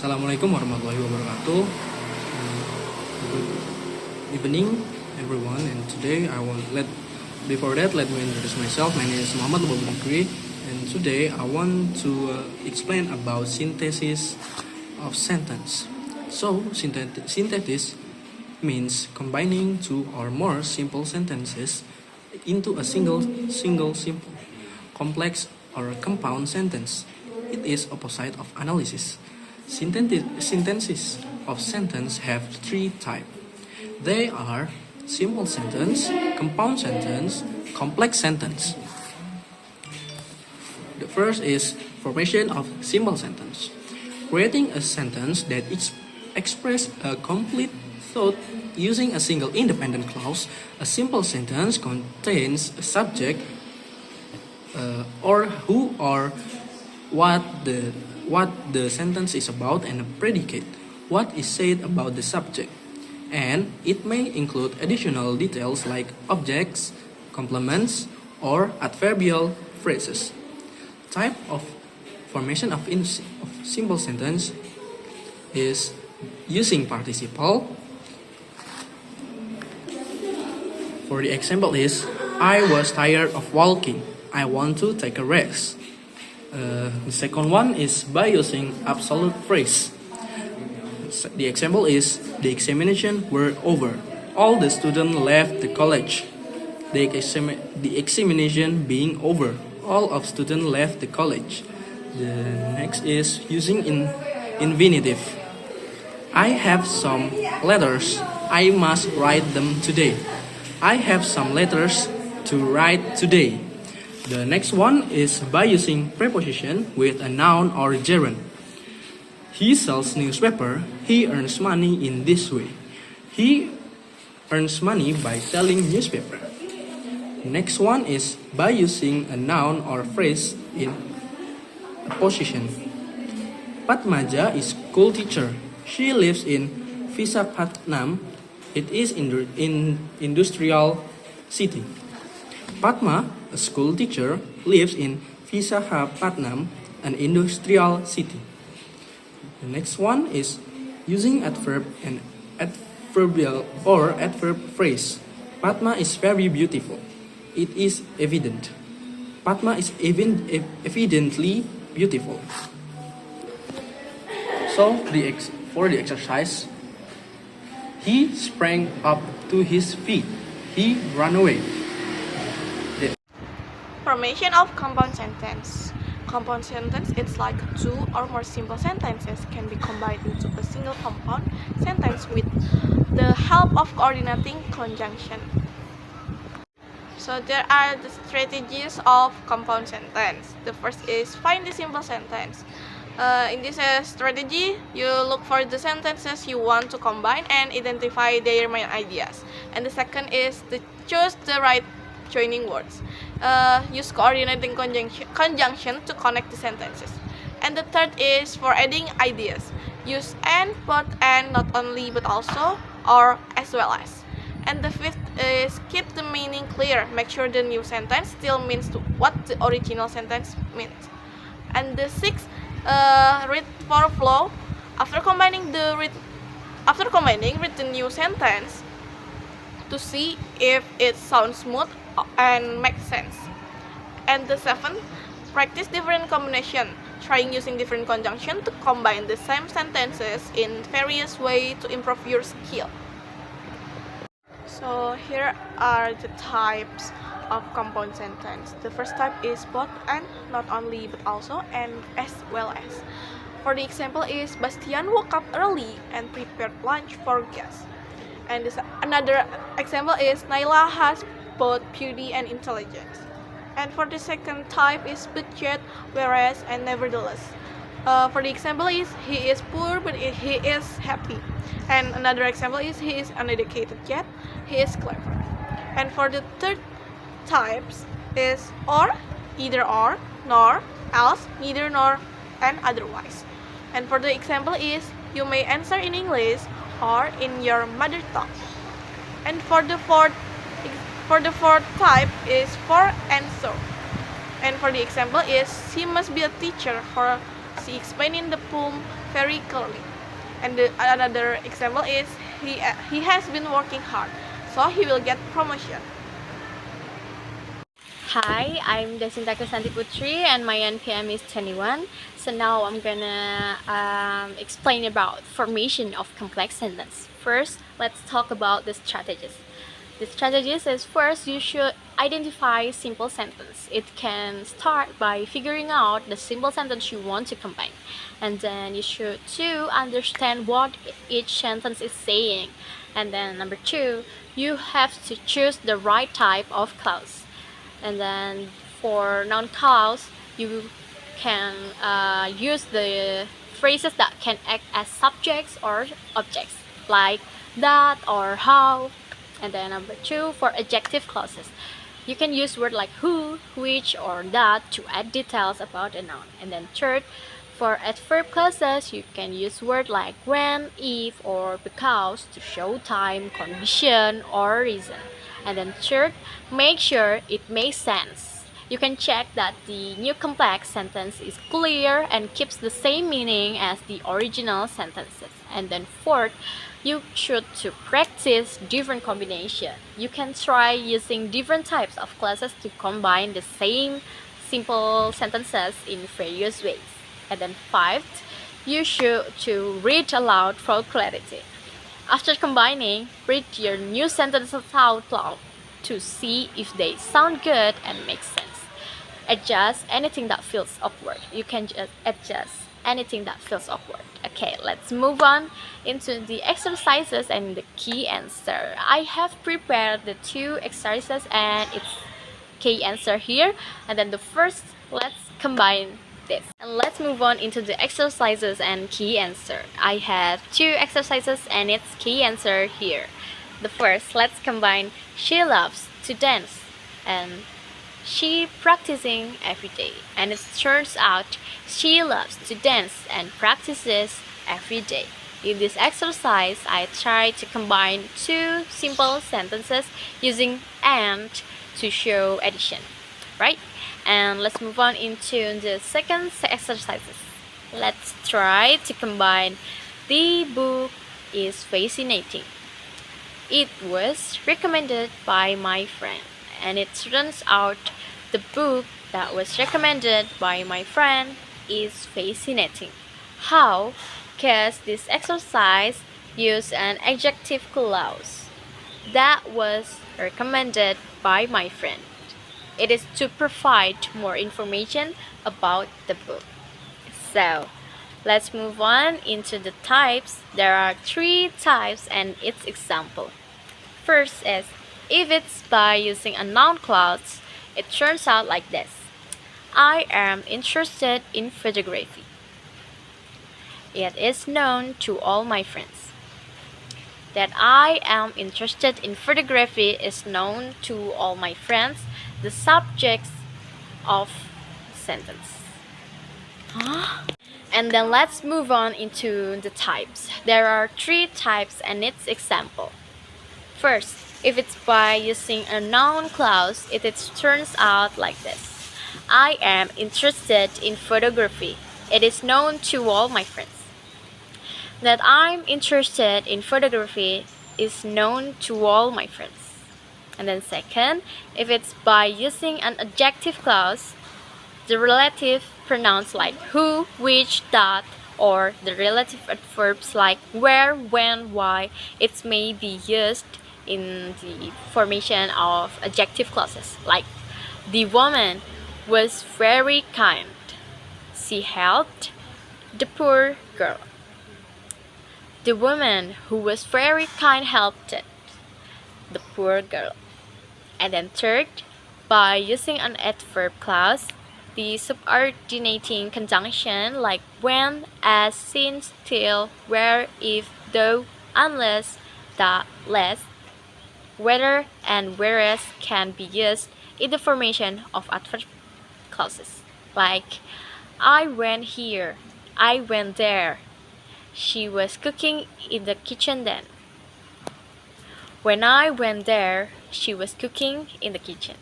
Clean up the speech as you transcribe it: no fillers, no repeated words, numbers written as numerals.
Assalamualaikum warahmatullahi wabarakatuh. Good evening, everyone. And today let me introduce myself. My name is Muhammad Lubab Bakri, and today I want to explain about synthesis of sentence. So, synthesis means combining two or more simple sentences into a single simple, complex or compound sentence. It is opposite of analysis. Synthesis of sentence have three types. They are simple sentence, compound sentence, complex sentence. The first is formation of simple sentence. Creating a sentence that expresses a complete thought using a single independent clause. A simple sentence contains a subject or who or what the sentence is about and a predicate, what is said about the subject, and it may include additional details like objects, complements, or adverbial phrases. Type of formation of simple sentence is using participle. For the example is, I was tired of walking. I want to take a rest. The second one is by using absolute phrase. The example is, the examination were over. All the students left the college. The examination being over. All of students left the college. The next is using infinitive. I have some letters. I must write them today. I have some letters to write today. The next one is by using preposition with a noun or gerund. He sells newspaper. He earns money in this way. He earns money by selling newspaper. Next one is by using a noun or phrase in a position. Patmaja is school teacher. She lives in Visakhapatnam. It is in industrial city. Padma, a school teacher, lives in Visakhapatnam, an industrial city. The next one is using adverb and adverbial or adverb phrase. Padma is very beautiful. It is evident. Padma is evidently beautiful. So for the exercise, he sprang up to his feet. He ran away. Formation of compound sentence. Compound sentence it's like two or more simple sentences can be combined into a single compound sentence with the help of coordinating conjunction. So there are the strategies of compound sentence. The first is find the simple sentence. In this strategy, you look for the sentences you want to combine and identify their main ideas. And the second is to choose the right joining words. Use coordinating conjunction to connect the sentences. And the third is for adding ideas. Use and, but and, not only but also, or as well as. And the fifth is keep the meaning clear. Make sure the new sentence still means what the original sentence meant. And the sixth, read for flow. After combining with the new sentence to see if it sounds smooth and makes sense. And the seventh, practice different combination, trying using different conjunction to combine the same sentences in various ways to improve your skill. So here are the types of compound sentence. The first type is both and, not only but also, and as well as. For the example is, Bastian woke up early and prepared lunch for guests. And another example is, Naila has both beauty and intelligence. And for the second type is but yet, whereas, and nevertheless. For the example is, he is poor but he is happy. And another example is, he is uneducated yet he is clever. And for the third types is or, either or, nor, else, neither nor, and otherwise. And for the example is, you may answer in English or in your mother tongue. And for the fourth type is for and so. And for the example is, she must be a teacher for she explained in the poem very clearly. And another example is he has been working hard, so he will get promotion. Hi, I'm Desinta Krisanti Putri and my NPM is 21. So now I'm gonna explain about formation of complex sentence. First, let's talk about the strategies. The strategies is first you should identify simple sentence. It can start by figuring out the simple sentence you want to combine. And then you should two understand what each sentence is saying. And then number two, you have to choose the right type of clause. And then for noun clause, you can use the phrases that can act as subjects or objects, like that or how. And then number two, for adjective clauses, you can use words like who, which, or that to add details about a noun. And then third, for adverb clauses, you can use words like when, if, or because to show time, condition, or reason. And then third, make sure it makes sense. You can check that the new complex sentence is clear and keeps the same meaning as the original sentences. And then fourth, you should to practice different combination. You can try using different types of clauses to combine the same simple sentences in various ways. And then fifth, you should to read aloud for clarity. After combining, read your new sentences out loud to see if they sound good and make sense. Adjust anything that feels awkward. You can just adjust anything that feels awkward. Okay, let's move on into the exercises and the key answer. I have prepared the two exercises and its key answer here. And then the first, let's combine this. And let's move on into the exercises and key answer. I have two exercises and its key answer here. The first, let's combine she loves to dance and she practicing every day. And it turns out she loves to dance and practices every day. In this exercise, I try to combine two simple sentences using and to show addition, right? And let's move on into the second exercises. Let's try to combine the book is fascinating. It was recommended by my friend, and it turns out the book that was recommended by my friend is fascinating. How? Because this exercise use an adjective clause that was recommended by my friend. It is to provide more information about the book. So, let's move on into the types. There are three types and its example. First is, if it's by using a noun clause, it turns out like this. I am interested in photography. It is known to all my friends. That I am interested in photography is known to all my friends, the subjects of sentence. And then let's move on into the types. There are three types and its example. First, if it's by using a noun clause, it turns out like this. I am interested in photography. It is known to all my friends. That I'm interested in photography is known to all my friends. And then second, if it's by using an adjective clause, the relative pronouns like who, which, that, or the relative adverbs like where, when, why, it may be used in the formation of adjective clauses like the woman was very kind. She helped the poor girl. The woman who was very kind helped the poor girl. And then third, by using an adverb clause, the subordinating conjunction like when, as, since, till, where, if, though, unless, that, lest, whether, and whereas can be used in the formation of adverb clauses like I went here, I went there, she was cooking in the kitchen then. When I went there, she was cooking in the kitchen.